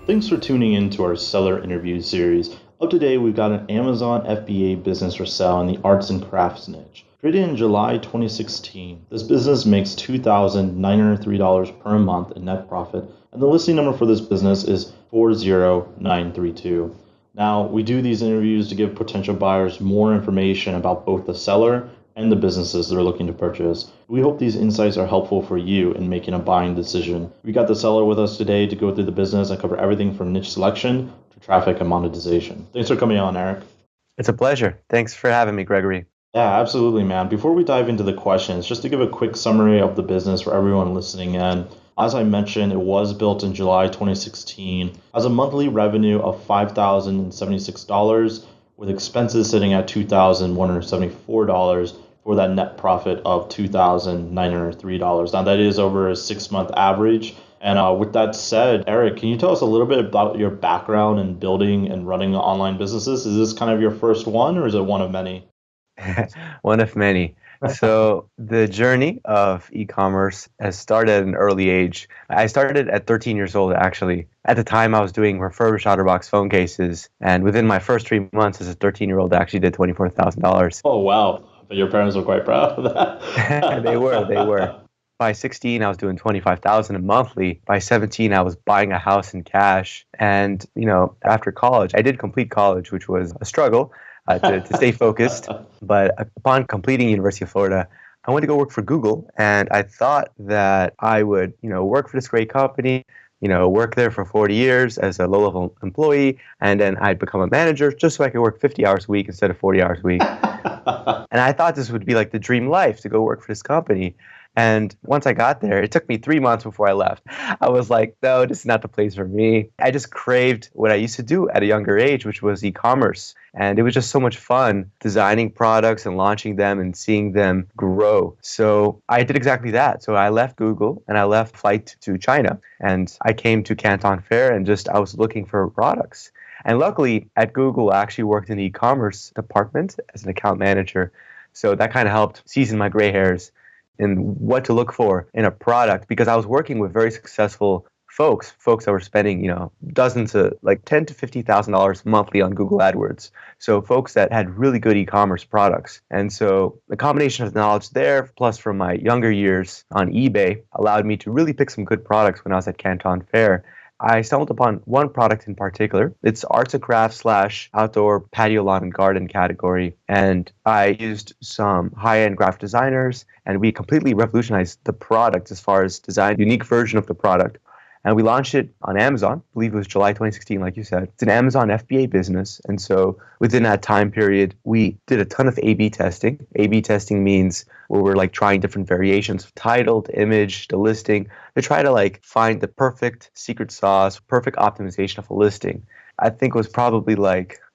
Thanks for tuning in to our seller interview series. Up today, we've got an Amazon FBA business for sale in the arts and crafts niche. Created in July 2016, this business makes $2,903 per month in net profit, and the listing number for this business is 40932. Now, we do these interviews to give potential buyers more information about both the seller and the businesses they're looking to purchase. We hope these insights are helpful for you in making a buying decision. We got the seller with us today to go through the business and cover everything from niche selection to traffic and monetization. Thanks for coming on, Eric. It's a pleasure. Thanks for having me, Gregory. Yeah, absolutely, man. Before we dive into the questions, just to give a quick summary of the business for everyone listening in. As I mentioned, it was built in July 2016, has a monthly revenue of $5,076, with expenses sitting at $2,174 for that net profit of $2,903. Now, that is over a 6-month average. And with that said, Eric, can you tell us a little bit about your background in building and running online businesses? Is this kind of your first one, or is it one of many? One of many. So the journey of e-commerce has started at an early age. I started at 13 years old, actually. At the time, I was doing refurbished OtterBox phone cases. And within my first 3 months as a 13-year-old, I actually did $24,000. Oh, wow. But your parents were quite proud of that. They were. By 16, I was doing $25,000 monthly. By 17, I was buying a house in cash. And, after college, I did complete college, which was a struggle. To stay focused. But upon completing University of Florida, I went to go work for Google, and I thought that I would, work for this great company, work there for 40 years as a low-level employee, and then I'd become a manager just so I could work 50 hours a week instead of 40 hours a week. And I thought this would be like the dream life to go work for this company. And once I got there, it took me 3 months before I left. I was like, no, this is not the place for me. I just craved what I used to do at a younger age, which was e-commerce. And it was just so much fun designing products and launching them and seeing them grow. So I did exactly that. So I left Google and I left flight to China. And I came to Canton Fair and I was looking for products. And luckily at Google, I actually worked in the e-commerce department as an account manager. So that kind of helped season my gray hairs in what to look for in a product, because I was working with very successful folks that were spending, dozens of like $10,000 to $50,000 monthly on Google AdWords. So folks that had really good e-commerce products. And so the combination of knowledge there, plus from my younger years on eBay, allowed me to really pick some good products when I was at Canton Fair. I stumbled upon one product in particular. It's arts and crafts / outdoor patio, lawn, and garden category. And I used some high-end graphic designers, and we completely revolutionized the product as far as design, unique version of the product. And we launched it on Amazon. I believe it was July 2016, like you said. It's an Amazon FBA business. And so within that time period, we did a ton of A/B testing. A/B testing means where we're like trying different variations of title, the image, the listing, to try to find the perfect secret sauce, perfect optimization of a listing. I think it was probably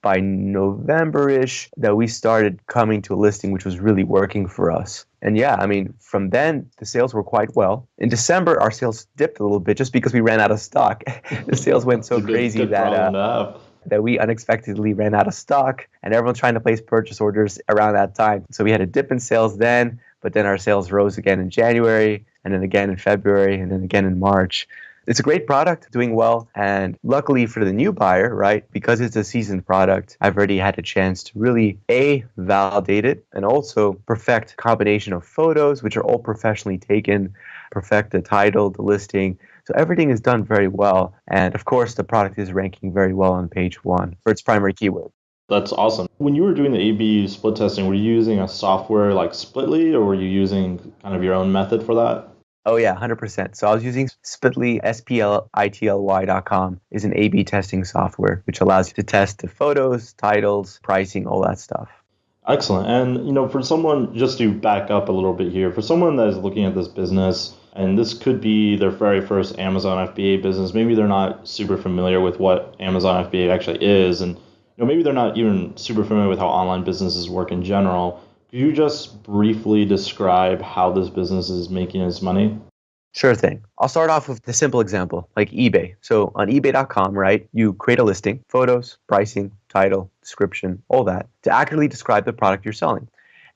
by November-ish that we started coming to a listing which was really working for us. And from then, the sales were quite well. In December, our sales dipped a little bit just because we ran out of stock. The sales went so crazy that we unexpectedly ran out of stock, and everyone's trying to place purchase orders around that time. So we had a dip in sales then, but then our sales rose again in January, and then again in February, and then again in March. It's a great product, doing well, and luckily for the new buyer, right, because it's a seasoned product, I've already had a chance to really, validate it, and also perfect a combination of photos, which are all professionally taken, perfect the title, the listing. So everything is done very well, and of course, the product is ranking very well on page 1 for its primary keyword. That's awesome. When you were doing the A/B split testing, were you using a software like Splitly, or were you using kind of your own method for that? Oh yeah, 100%. So I was using Splitly, SPLITLY.com is an A/B testing software, which allows you to test the photos, titles, pricing, all that stuff. Excellent. And, for someone, just to back up a little bit here, for someone that is looking at this business, and this could be their very first Amazon FBA business, maybe they're not super familiar with what Amazon FBA actually is, and maybe they're not even super familiar with how online businesses work in general. Could you just briefly describe how this business is making its money? Sure thing. I'll start off with the simple example, like eBay. So on eBay.com, right, you create a listing, photos, pricing, title, description, all that, to accurately describe the product you're selling.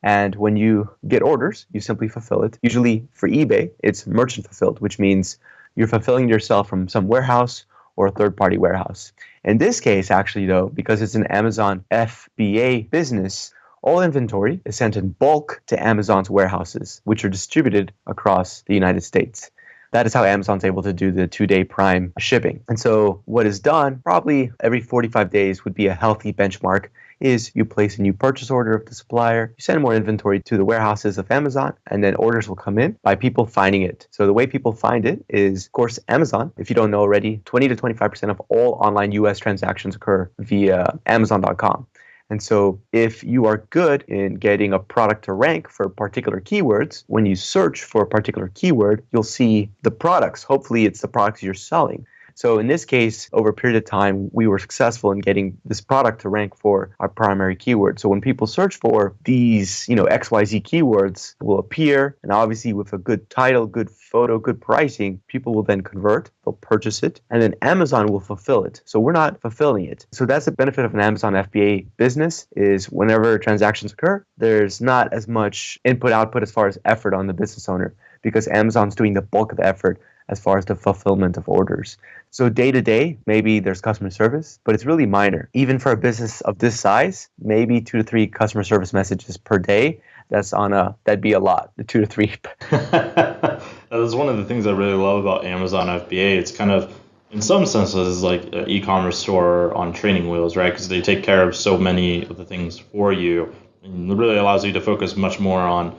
And when you get orders, you simply fulfill it. Usually for eBay, it's merchant fulfilled, which means You're fulfilling yourself from some warehouse or a third-party warehouse. In this case, actually, though, because it's an Amazon FBA business, all inventory is sent in bulk to Amazon's warehouses, which are distributed across the United States. That is how Amazon's able to do the 2-day prime shipping. And so what is done probably every 45 days would be a healthy benchmark is you place a new purchase order of the supplier, you send more inventory to the warehouses of Amazon, and then orders will come in by people finding it. So the way people find it is, of course, Amazon. If you don't know already, 20 to 25% of all online US transactions occur via Amazon.com. And so if you are good in getting a product to rank for particular keywords, when you search for a particular keyword, you'll see the products. Hopefully it's the products you're selling. So in this case, over a period of time, we were successful in getting this product to rank for our primary keyword. So when people search for these, XYZ keywords will appear. And obviously with a good title, good photo, good pricing, people will then convert, they'll purchase it, and then Amazon will fulfill it. So we're not fulfilling it. So that's the benefit of an Amazon FBA business is whenever transactions occur, there's not as much input-output as far as effort on the business owner because Amazon's doing the bulk of the effort as far as the fulfillment of orders. So day to day, maybe there's customer service, but it's really minor. Even for a business of this size, maybe 2 to 3 customer service messages per day. That'd be a lot, the 2 to 3. That's one of the things I really love about Amazon FBA. It's kind of, in some senses, like an e-commerce store on training wheels, right? Because they take care of so many of the things for you. And it really allows you to focus much more on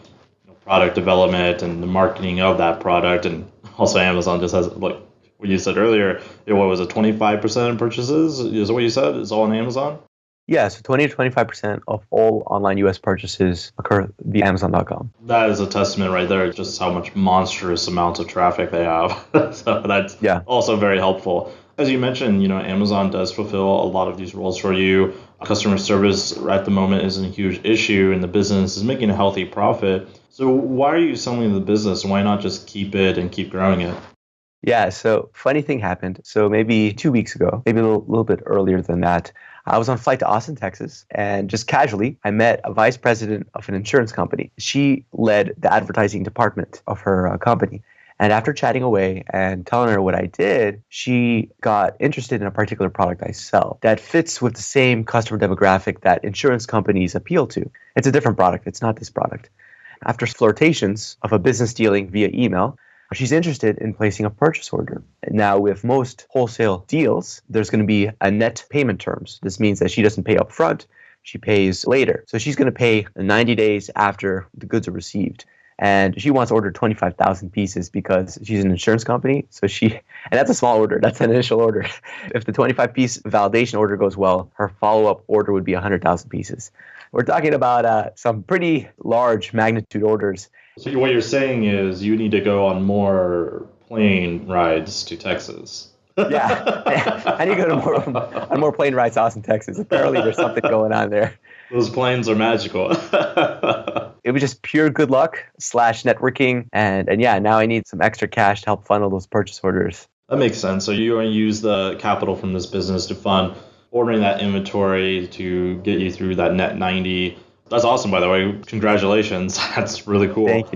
product development and the marketing of that product. And also Amazon just has, like what you said earlier, what was it, 25% of purchases? Is what you said? It's all on Amazon? Yeah, so 20 to 25% of all online US purchases occur via Amazon.com. That is a testament right there, just how much monstrous amounts of traffic they have. So that's also very helpful. As you mentioned, Amazon does fulfill a lot of these roles for you. Customer service at the moment isn't a huge issue, and the business is making a healthy profit. So why are you selling the business? Why not just keep it and keep growing it? Yeah, so funny thing happened. So maybe 2 weeks ago, maybe a little bit earlier than that, I was on a flight to Austin, Texas, and just casually, I met a vice president of an insurance company. She led the advertising department of her company. And after chatting away and telling her what I did, she got interested in a particular product I sell that fits with the same customer demographic that insurance companies appeal to. It's a different product. It's not this product. After flirtations of a business dealing via email, she's interested in placing a purchase order. Now, with most wholesale deals, there's going to be a net payment terms. This means that she doesn't pay up front, she pays later. So she's going to pay 90 days after the goods are received. And she wants to order 25,000 pieces because she's an insurance company. And that's a small order. That's an initial order. If the 25-piece validation order goes well, her follow-up order would be 100,000 pieces. We're talking about some pretty large magnitude orders. So what you're saying is you need to go on more plane rides to Texas. Yeah, I need to go on more plane rides to Austin, Texas. Apparently there's something going on there. Those planes are magical. It was just pure good luck / networking. And yeah, now I need some extra cash to help funnel those purchase orders. That makes sense. So you're going to use the capital from this business to fund ordering that inventory to get you through that net 90. That's awesome, by the way. Congratulations. That's really cool. Thank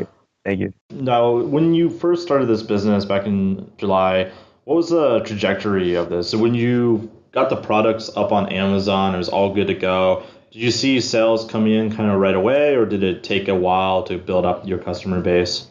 you. Now, when you first started this business back in July, what was the trajectory of this? So when you got the products up on Amazon, it was all good to go. Did you see sales coming in kind of right away, or did it take a while to build up your customer base?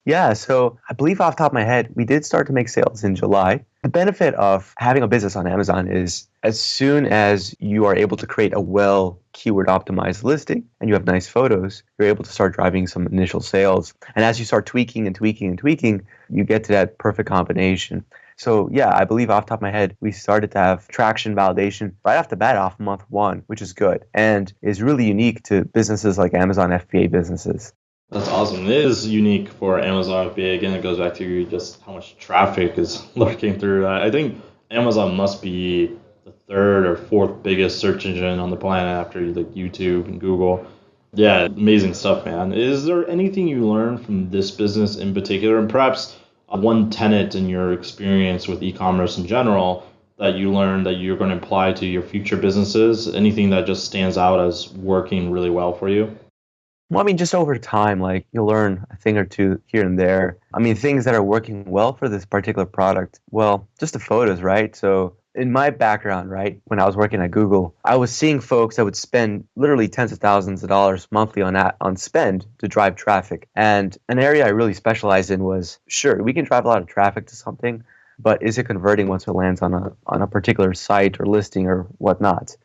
Yeah, so I believe off the top of my head, we did start to make sales in July. The benefit of having a business on Amazon is as soon as you are able to create a well keyword optimized listing and you have nice photos, you're able to start driving some initial sales. And as you start tweaking and tweaking and tweaking, you get to that perfect combination. So yeah, I believe off the top of my head, we started to have traction validation right off the bat off month 1, which is good and is really unique to businesses like Amazon FBA businesses. That's awesome. It is unique for Amazon FBA. Again, it goes back to just how much traffic is lurking through that. I think Amazon must be the 3rd or 4th biggest search engine on the planet after like YouTube and Google. Yeah, amazing stuff, man. Is there anything you learned from this business in particular, and perhaps one tenet in your experience with e-commerce in general that you learned that you're going to apply to your future businesses? Anything that just stands out as working really well for you? Well, I mean, just over time, like you'll learn a thing or two here and there. I mean, things that are working well for this particular product, well, just the photos, right? So in my background, right, when I was working at Google, I was seeing folks that would spend literally tens of thousands of dollars monthly on spend to drive traffic. And an area I really specialized in was, sure, we can drive a lot of traffic to something, but is it converting once it lands on a particular site or listing or whatnot?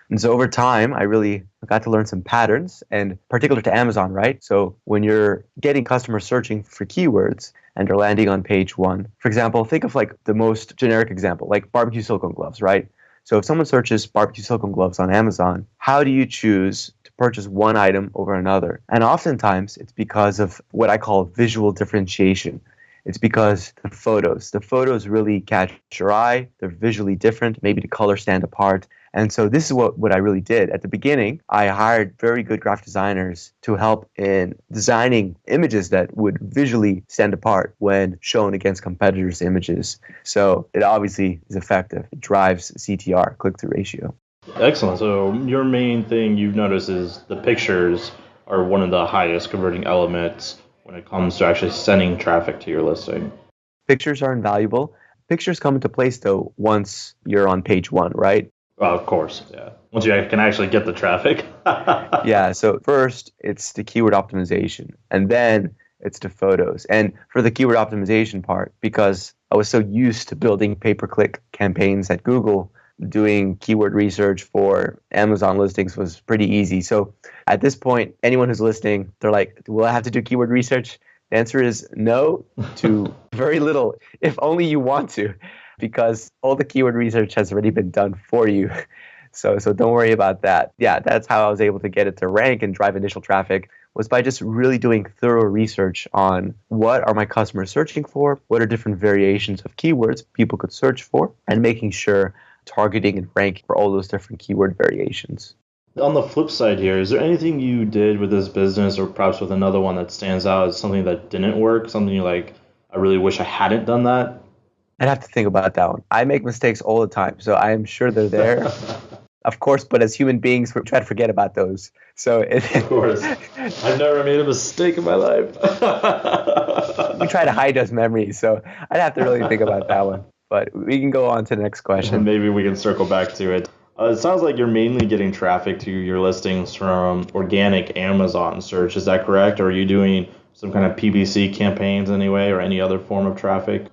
And so over time, I really got to learn some patterns, and particular to Amazon, right? So when you're getting customers searching for keywords and they're landing on page one, for example, think of like the most generic example, like barbecue silicone gloves, right? So if someone searches barbecue silicone gloves on Amazon, how do you choose to purchase one item over another? And oftentimes it's because of what I call visual differentiation. It's because the photos really catch your eye. They're visually different. Maybe the colors stand apart. And so this is what I really did. At the beginning, I hired very good graphic designers to help in designing images that would visually stand apart when shown against competitors' images. So it obviously is effective. It drives CTR, click-through ratio. Excellent. So your main thing you've noticed is the pictures are one of the highest converting elements when it comes to actually sending traffic to your listing. Pictures are invaluable. Pictures come into place, though, once you're on page one, right? Well, of course, yeah. Once you can actually get the traffic. Yeah, so first it's the keyword optimization, and then it's the photos. And for the keyword optimization part, because I was so used to building pay-per-click campaigns at Google, doing keyword research for Amazon listings was pretty easy. So at this point, anyone who's listening, they're like, will I have to do keyword research? The answer is no to very little, if only you want to, because all the keyword research has already been done for you. So don't worry about that. Yeah, that's how I was able to get it to rank and drive initial traffic, was by just really doing thorough research on what are my customers searching for, what are different variations of keywords people could search for, and making sure targeting and ranking for all those different keyword variations. On the flip side here, is there anything you did with this business or perhaps with another one that stands out as something that didn't work, something you're like, I really wish I hadn't done that? I'd have to think about that one. I make mistakes all the time, so I am sure they're there. Of course, but as human beings, we try to forget about those. Of course. I've never made a mistake in my life. We try to hide those memories, so I'd have to really think about that one. But we can go on to the next question. Maybe we can circle back to it. It sounds like you're mainly getting traffic to your listings from organic Amazon search. Is that correct? Or are you doing some kind of PPC campaigns anyway, or any other form of traffic?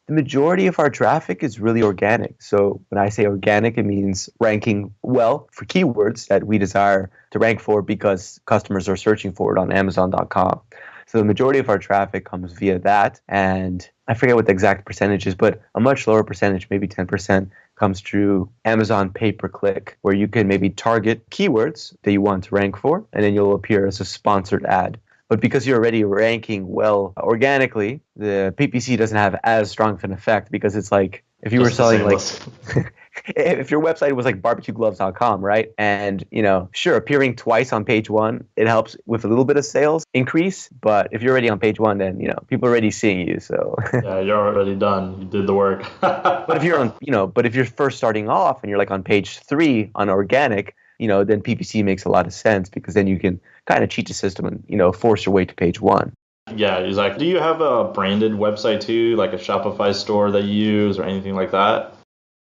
The majority of our traffic is really organic. So when I say organic, it means ranking well for keywords that we desire to rank for because customers are searching for it on Amazon.com. So the majority of our traffic comes via that. And I forget what the exact percentage is, but a much lower percentage, maybe 10%, comes through Amazon pay-per-click, where you can maybe target keywords that you want to rank for, and then you'll appear as a sponsored ad. But because you're already ranking well organically, the PPC doesn't have as strong of an effect because it's like if you were selling like if your website was like barbecuegloves.com, right? And, sure, appearing twice on page one, it helps with a little bit of sales increase. But if you're already on page one, then, people are already seeing you. So yeah, you're already done. You did the work. But if you're first starting off and you're like on page 3 on organic, then PPC makes a lot of sense because then you can kind of cheat the system and, force your way to page 1. Yeah, exactly. Do you have a branded website too, like a Shopify store that you use or anything like that?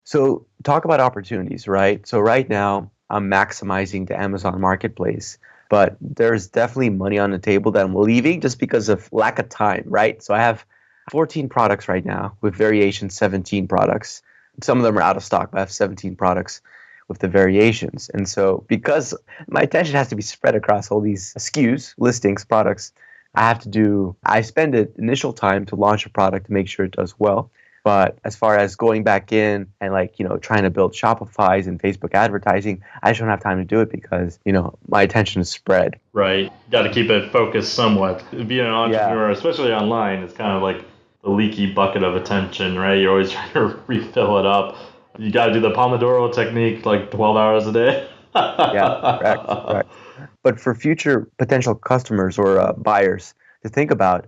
So talk about opportunities, right? So right now I'm maximizing the Amazon marketplace, but there's definitely money on the table that I'm leaving just because of lack of time, right? So I have 14 products right now with variations, 17 products. Some of them are out of stock, but I have 17 products with the variations. And so because my attention has to be spread across all these SKUs, listings, products, I spend the initial time to launch a product to make sure it does well. But as far as going back in and trying to build Shopify's and Facebook advertising, I just don't have time to do it because, my attention is spread. Right. Got to keep it focused somewhat. Being an entrepreneur, especially online, it's kind of like the leaky bucket of attention, right? You're always trying to refill it up. You got to do the Pomodoro technique like 12 hours a day. Yeah, correct. But for future potential customers or buyers, to think about,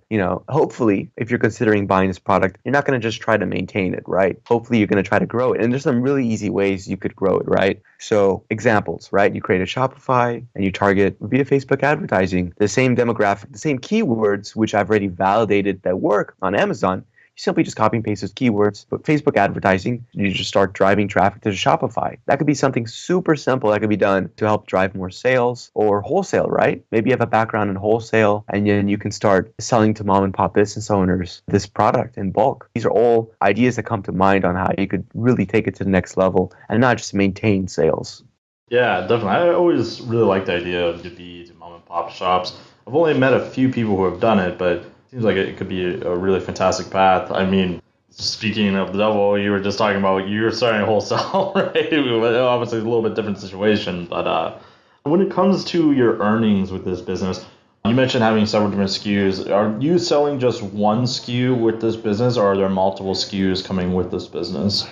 hopefully if you're considering buying this product, you're not going to just try to maintain it, right? Hopefully you're going to try to grow it. And there's some really easy ways you could grow it, right? So examples, right? You create a Shopify and you target via Facebook advertising the same demographic, the same keywords, which I've already validated that work on Amazon. You simply just copy and paste those keywords, but Facebook advertising, you just start driving traffic to Shopify. That could be something super simple that could be done to help drive more sales or wholesale, right? Maybe you have a background in wholesale and then you can start selling to mom and pop business owners this product in bulk. These are all ideas that come to mind on how you could really take it to the next level and not just maintain sales. Yeah, definitely. I always really like the idea of to mom and pop shops. I've only met a few people who have done it, but seems like it could be a really fantastic path. I mean, speaking of the devil, you were just talking about you're starting wholesale, right? Obviously, a little bit different situation. But when it comes to your earnings with this business, you mentioned having several different SKUs. Are you selling just one SKU with this business, or are there multiple SKUs coming with this business?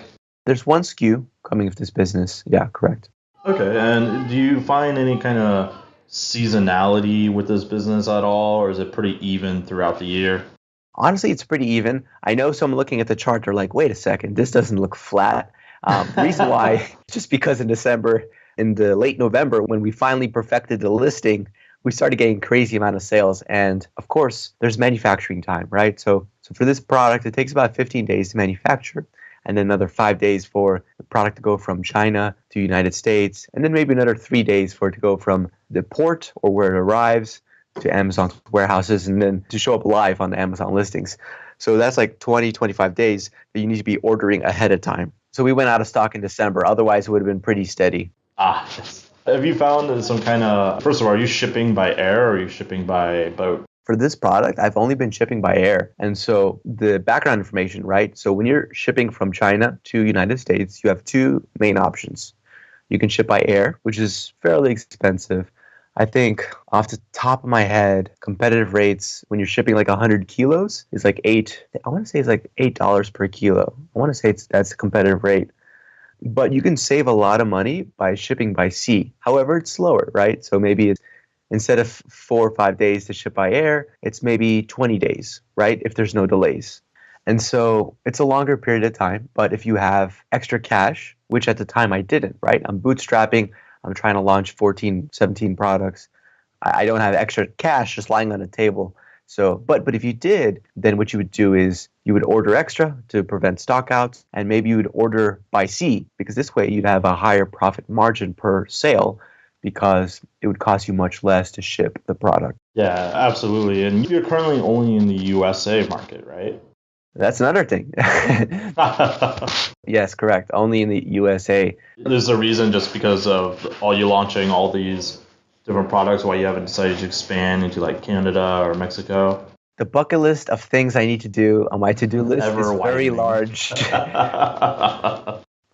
There's one SKU coming with this business. Yeah, correct. Okay, and do you find any kind of seasonality with this business at all, or is it pretty even throughout the year? Honestly, it's pretty even. I know someone looking at the chart, they're like, wait a second, this doesn't look flat. The reason why, just because in December, in the late November, when we finally perfected the listing, we started getting crazy amount of sales. And of course, there's manufacturing time, right? So for this product, it takes about 15 days to manufacture, and then another 5 days for the product to go from China to United States, and then maybe another 3 days for it to go from the port or where it arrives to Amazon's warehouses and then to show up live on the Amazon listings. So that's like 20, 25 days that you need to be ordering ahead of time. So we went out of stock in December. Otherwise, it would have been pretty steady. Yes. Have you found some kind of, first of all, are you shipping by air or are you shipping by boat? For this product, I've only been shipping by air. And so the background information, right? So when you're shipping from China to United States, you have two main options. You can ship by air, which is fairly expensive. I think off the top of my head, competitive rates when you're shipping like 100 kilos is like $8 per kilo. I want to say that's a competitive rate. But you can save a lot of money by shipping by sea. However, it's slower, right? So maybe it's instead of 4 or 5 days to ship by air, it's maybe 20 days, right? If there's no delays. And so it's a longer period of time. But if you have extra cash, which at the time I didn't, right? I'm bootstrapping. I'm trying to launch 14, 17 products. I don't have extra cash just lying on a table. So, but if you did, then what you would do is you would order extra to prevent stockouts, and maybe you would order by sea, because this way you'd have a higher profit margin per sale because it would cost you much less to ship the product. Yeah, absolutely. And you're currently only in the USA market, right? That's another thing. Yes, correct. Only in the USA. There's a reason just because of all you launching all these different products why you haven't decided to expand into like Canada or Mexico? The bucket list of things I need to do on my to-do list is very large.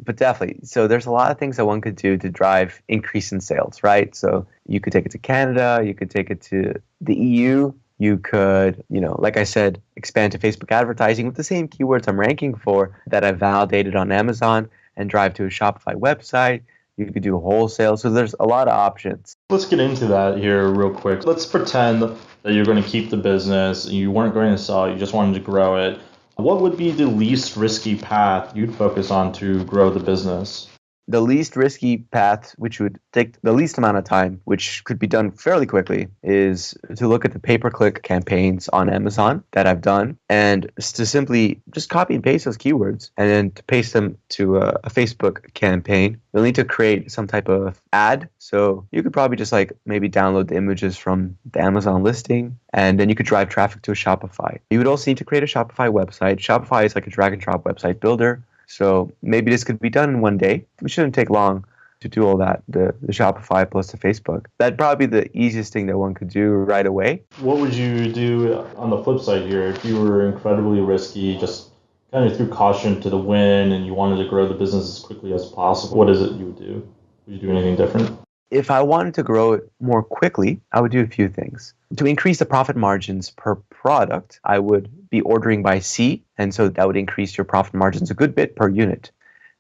But definitely. So there's a lot of things that one could do to drive increase in sales, right? So you could take it to Canada, you could take it to the EU, you could, like I said, expand to Facebook advertising with the same keywords I'm ranking for that I validated on Amazon and drive to a Shopify website. You could do wholesale. So there's a lot of options. Let's get into that here real quick. Let's pretend that you're going to keep the business, you weren't going to sell it, you just wanted to grow it. What would be the least risky path you'd focus on to grow the business? The least risky path, which would take the least amount of time, which could be done fairly quickly, is to look at the pay-per-click campaigns on Amazon that I've done and to simply just copy and paste those keywords and then to paste them to a Facebook campaign. You'll need to create some type of ad. So you could probably just maybe download the images from the Amazon listing and then you could drive traffic to a Shopify. You would also need to create a Shopify website. Shopify is like a drag and drop website builder. So maybe this could be done in one day. It shouldn't take long to do all that, the Shopify plus the Facebook. That'd probably be the easiest thing that one could do right away. What would you do on the flip side here if you were incredibly risky, just kind of threw caution to the wind and you wanted to grow the business as quickly as possible? What is it you would do? Would you do anything different? If I wanted to grow it more quickly, I would do a few things. To increase the profit margins per product, I would be ordering by sea, and so that would increase your profit margins a good bit per unit.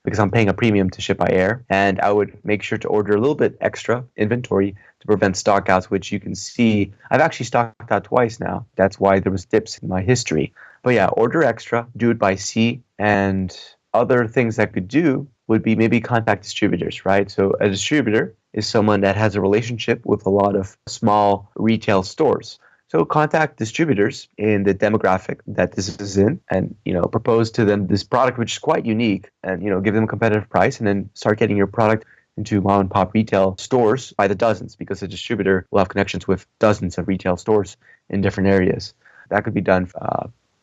because I'm paying a premium to ship by air. And I would make sure to order a little bit extra inventory to prevent stockouts, which you can see I've actually stocked out twice now. That's why there was dips in my history. But yeah, order extra, do it by sea, and other things I could do would be maybe contact distributors, right? So a distributor is someone that has a relationship with a lot of small retail stores. So contact distributors in the demographic that this is in and, propose to them this product, which is quite unique, and, give them a competitive price, and then start getting your product into mom and pop retail stores by the dozens, because the distributor will have connections with dozens of retail stores in different areas. That could be done,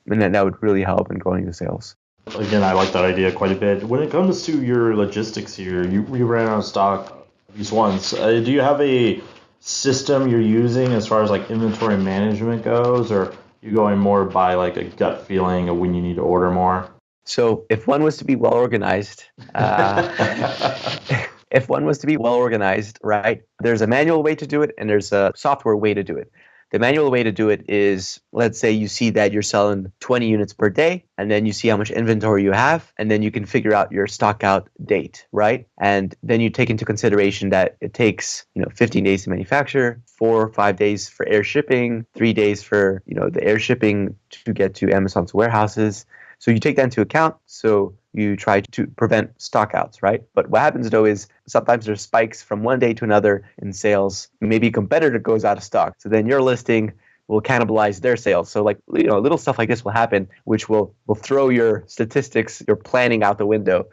and then that would really help in growing the sales. Again, I like that idea quite a bit. When it comes to your logistics here, we ran out of stock at least once. Do you have a system you're using as far as like inventory management goes, or you going more by like a gut feeling of when you need to order more? So if one was to be well organized, right, there's a manual way to do it and there's a software way to do it. The manual way to do it is, let's say you see that you're selling 20 units per day, and then you see how much inventory you have, and then you can figure out your stock out date, right? And then you take into consideration that it takes, 15 days to manufacture, 4 or 5 days for air shipping, 3 days for, the air shipping to get to Amazon's warehouses. So you take that into account. So you try to prevent stockouts, right? But what happens though is sometimes there's spikes from one day to another in sales. Maybe a competitor goes out of stock. So then your listing will cannibalize their sales. So like, little stuff like this will happen, which will throw your statistics, your planning out the window.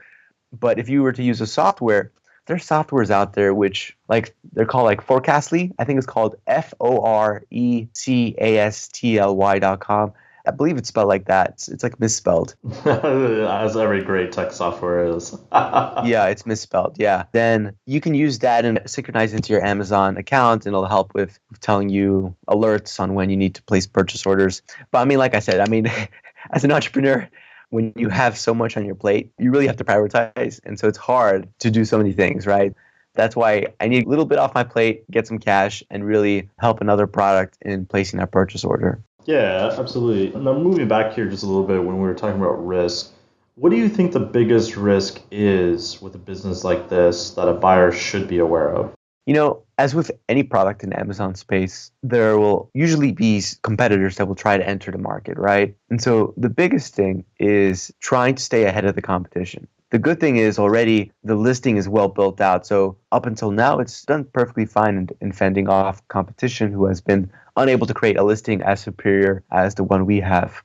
But if you were to use a software, there's softwares out there which they're called like Forecastly. I think it's called FORECASTLY.com. I believe it's spelled like that. It's like misspelled. As every great tech software is. Yeah, it's misspelled. Yeah. Then you can use that and synchronize into your Amazon account, and it'll help with telling you alerts on when you need to place purchase orders. But like I said, as an entrepreneur, when you have so much on your plate, you really have to prioritize. And so it's hard to do so many things, right? That's why I need a little bit off my plate, get some cash, and really help another product in placing that purchase order. Yeah, absolutely. Now, moving back here just a little bit when we were talking about risk, what do you think the biggest risk is with a business like this that a buyer should be aware of? As with any product in the Amazon space, there will usually be competitors that will try to enter the market, right? And so the biggest thing is trying to stay ahead of the competition. The good thing is already the listing is well built out. So up until now, it's done perfectly fine in fending off competition who has been unable to create a listing as superior as the one we have.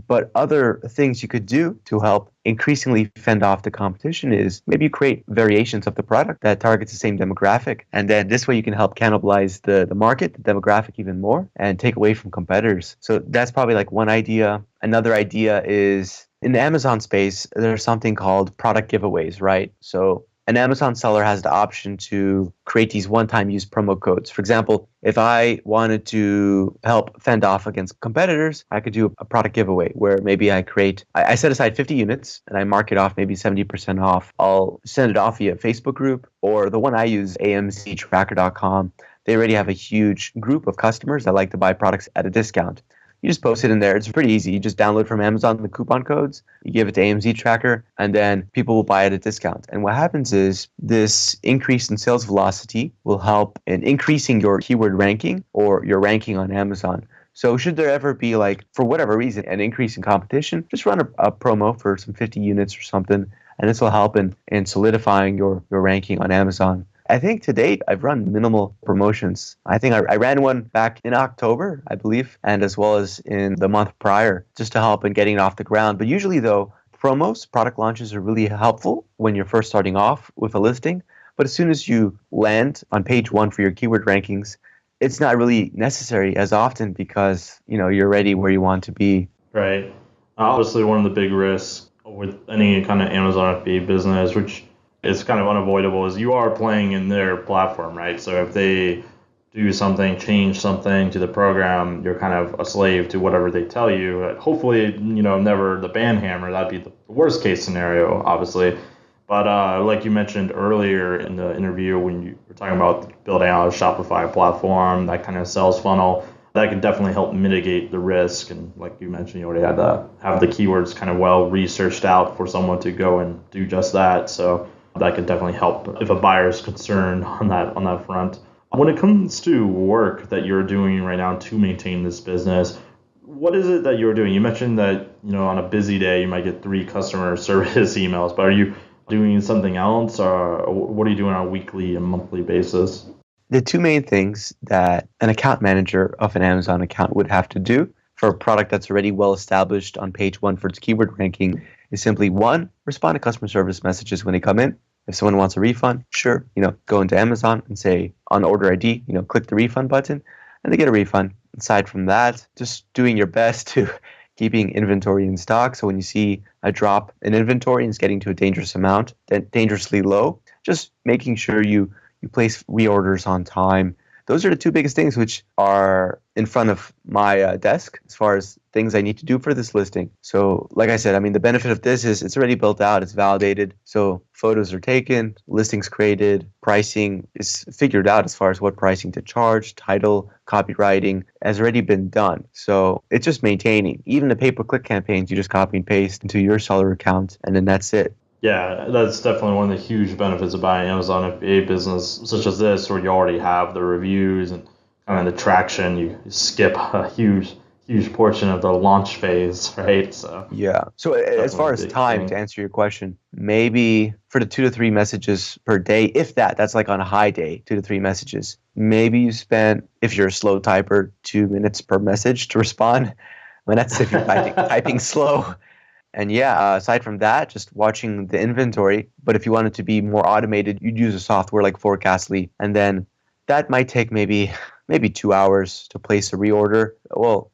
But other things you could do to help increasingly fend off the competition is maybe you create variations of the product that targets the same demographic. And then this way you can help cannibalize the market, the demographic even more, and take away from competitors. So that's probably like one idea. Another idea is in the Amazon space, there's something called product giveaways, right? So an Amazon seller has the option to create these one-time use promo codes. For example, if I wanted to help fend off against competitors, I could do a product giveaway where maybe I set aside 50 units and I mark it off maybe 70% off. I'll send it off via Facebook group, or the one I use, amztracker.com. They already have a huge group of customers that like to buy products at a discount. You just post it in there. It's pretty easy. You just download from Amazon the coupon codes, you give it to AMZ Tracker, and then people will buy at a discount. And what happens is this increase in sales velocity will help in increasing your keyword ranking or your ranking on Amazon. So should there ever be, for whatever reason, an increase in competition, just run a promo for some 50 units or something, and this will help in solidifying your ranking on Amazon. I think to date, I've run minimal promotions. I think I ran one back in October, I believe, and as well as in the month prior, just to help in getting it off the ground. But usually, though, promos, product launches are really helpful when you're first starting off with a listing. But as soon as you land on page one for your keyword rankings, it's not really necessary as often because, you're ready where you want to be. Right. Obviously, one of the big risks with any kind of Amazon FBA business, which is kind of unavoidable, is you are playing in their platform, right? So if they do something, change something to the program, you're kind of a slave to whatever they tell you. Hopefully, never the ban hammer. That'd be the worst case scenario, obviously. But like you mentioned earlier in the interview when you were talking about building out a Shopify platform, that kind of sales funnel, That can definitely help mitigate the risk. And like you mentioned, you already had to have the keywords kind of well researched out for someone to go and do just that. So that could definitely help if a buyer is concerned on that front. When it comes to work that you're doing right now to maintain this business, what is it that you're doing? You mentioned that, on a busy day, you might get 3 customer service emails, but are you doing something else, or what are you doing on a weekly and monthly basis? The two main things that an account manager of an Amazon account would have to do for a product that's already well established on page 1 for its keyword ranking is simply, 1, respond to customer service messages when they come in. If someone wants a refund, sure, go into Amazon and say on order ID, click the refund button and they get a refund. Aside from that, just doing your best to keeping inventory in stock. So when you see a drop in inventory and it's getting to a dangerous amount, then dangerously low, just making sure you place reorders on time. Those are the two biggest things which are in front of my desk as far as things I need to do for this listing. So like I said, the benefit of this is it's already built out, it's validated. So photos are taken, listings created, pricing is figured out as far as what pricing to charge, title, copywriting has already been done. So it's just maintaining. Even the pay-per-click campaigns, you just copy and paste into your seller account and then that's it. Yeah, that's definitely one of the huge benefits of buying Amazon FBA business such as this, where you already have the reviews and kind of the traction. You skip a huge portion of the launch phase, right? So yeah. So as far as time, to answer your question, maybe for the 2 to 3 messages per day, if that's like on a high day, 2 to 3 messages, maybe you spend, if you're a slow typer, 2 minutes per message to respond. That's if you're typing slow. And aside from that, just watching the inventory. But if you want it to be more automated, you'd use a software like Forecastly. And then that might take maybe 2 hours to place a reorder. Well,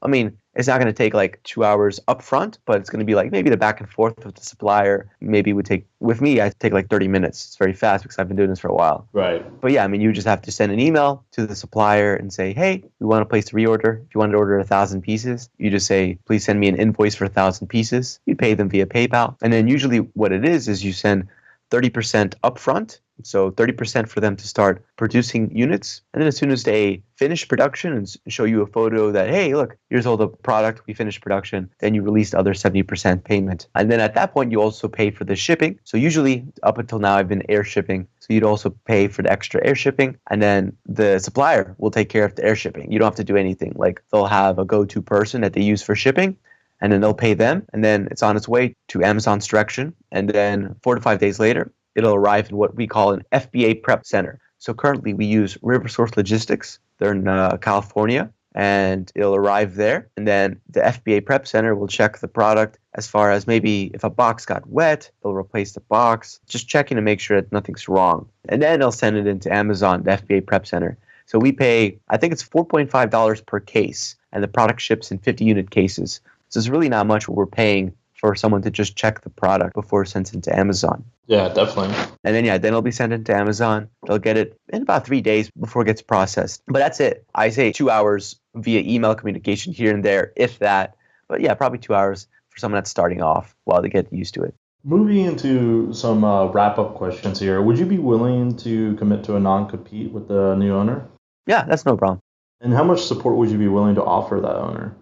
it's not going to take like 2 hours up front, but it's going to be like maybe the back and forth with the supplier. Maybe would take, with me, I take like 30 minutes. It's very fast because I've been doing this for a while. Right. But you just have to send an email to the supplier and say, hey, we want to place a reorder. If you want to order 1,000 pieces, you just say, please send me an invoice for 1,000 pieces. You pay them via PayPal. And then usually what it is you send 30% upfront. So 30% for them to start producing units. And then as soon as they finish production and show you a photo that, hey, look, here's all the product, we finished production, then you release the other 70% payment. And then at that point, you also pay for the shipping. So usually up until now, I've been air shipping. So you'd also pay for the extra air shipping. And then the supplier will take care of the air shipping. You don't have to do anything. Like they'll have a go-to person that they use for shipping. And then they'll pay them. And then it's on its way to Amazon's direction. And then 4 to 5 days later, it'll arrive in what we call an FBA prep center. So currently we use RiverSource Logistics. They're in California, and it'll arrive there. And then the FBA prep center will check the product as far as maybe if a box got wet, they'll replace the box, just checking to make sure that nothing's wrong. And then they'll send it into Amazon, the FBA prep center. So we pay, I think it's $4.5 per case, and the product ships in 50 unit cases. So it's really not much what we're paying for someone to just check the product before it's sent into Amazon. Yeah, definitely. And then it'll be sent into Amazon. They'll get it in about 3 days before it gets processed. But that's it. I say 2 hours via email communication here and there, if that. But probably 2 hours for someone that's starting off while they get used to it. Moving into some wrap-up questions here, would you be willing to commit to a non-compete with the new owner? Yeah, that's no problem. And how much support would you be willing to offer that owner?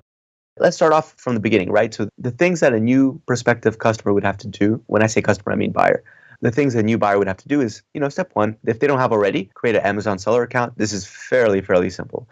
Let's start off from the beginning, right? So the things that a new prospective customer would have to do, when I say customer, I mean buyer. The things a new buyer would have to do is, step 1, if they don't have already, create an Amazon seller account. This is fairly simple.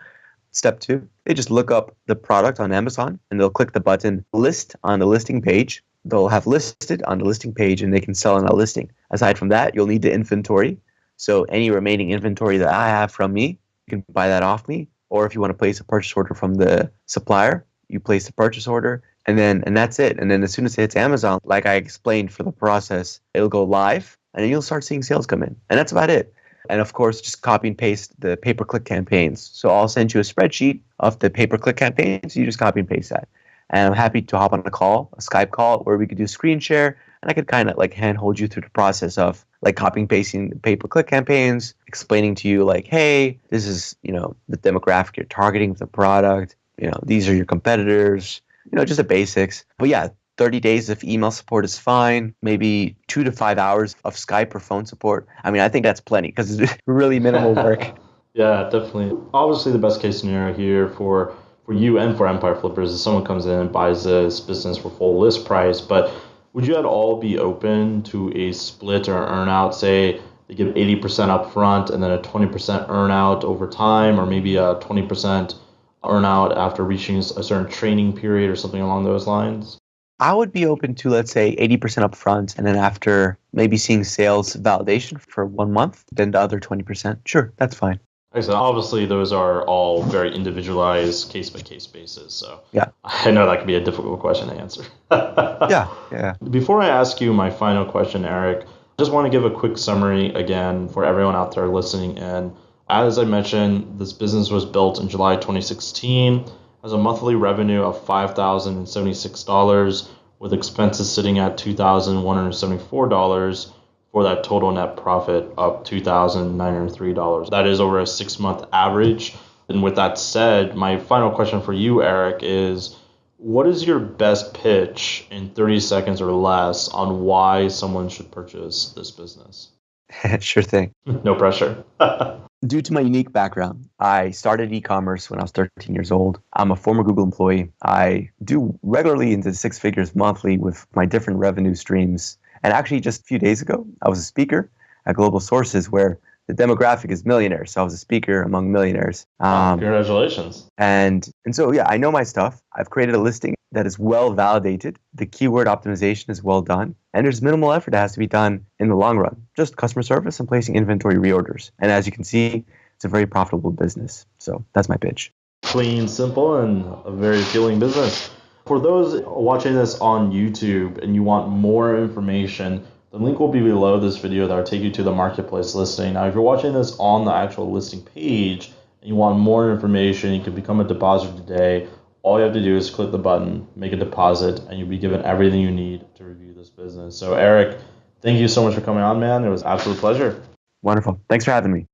Step 2, they just look up the product on Amazon and they'll click the button list on the listing page. They'll have listed on the listing page and they can sell on a listing. Aside from that, you'll need the inventory. So any remaining inventory that I have from me, you can buy that off me. Or if you want to place a purchase order from the supplier, you place the purchase order, and that's it. And then as soon as it hits Amazon, like I explained for the process, it'll go live, and then you'll start seeing sales come in. And that's about it. And of course, just copy and paste the pay-per-click campaigns. So I'll send you a spreadsheet of the pay-per-click campaigns. You just copy and paste that. And I'm happy to hop on a Skype call, where we could do screen share, and I could kind of like handhold you through the process of like copying and pasting the pay-per-click campaigns, explaining to you like, hey, this is, the demographic you're targeting with the product. These are your competitors, just the basics. But 30 days of email support is fine. Maybe 2 to 5 hours of Skype or phone support. I think that's plenty because it's really minimal work. Yeah, definitely. Obviously, the best case scenario here for for you and for Empire Flippers if someone comes in and buys this business for full list price, but would you at all be open to a split or earn out? Say they give 80% up front and then a 20% earn out over time, or maybe a 20% earn out after reaching a certain training period or something along those lines? I would be open to, let's say, 80% up front, and then after maybe seeing sales validation for 1 month, then the other 20%. Sure, that's fine. So obviously, those are all very individualized, case by case basis. So Yeah. I know that can be a difficult question to answer. Yeah. Before I ask you my final question, Eric, just want to give a quick summary again for everyone out there listening in. As I mentioned, this business was built in July 2016, has a monthly revenue of $5,076 with expenses sitting at $2,174 for that total net profit of $2,903. That is over a 6-month average. And with that said, my final question for you, Eric, is what is your best pitch in 30 seconds or less on why someone should purchase this business? Sure thing. No pressure. Due to my unique background, I started e-commerce when I was 13 years old. I'm a former Google employee. I do regularly into 6 figures monthly with my different revenue streams. And actually, just a few days ago, I was a speaker at Global Sources where the demographic is millionaires. So I was a speaker among millionaires. Congratulations. And so, yeah, I know my stuff. I've created a listing that is well validated. The keyword optimization is well done. And there's minimal effort that has to be done in the long run. Just customer service and placing inventory reorders. And as you can see, it's a very profitable business. So that's my pitch. Clean, simple, and a very appealing business. For those watching this on YouTube and you want more information, the link will be below this video that will take you to the marketplace listing. Now, if you're watching this on the actual listing page and you want more information, you can become a depositor today. All you have to do is click the button, make a deposit, and you'll be given everything you need to review this business. So, Eric, thank you so much for coming on, man. It was an absolute pleasure. Wonderful. Thanks for having me.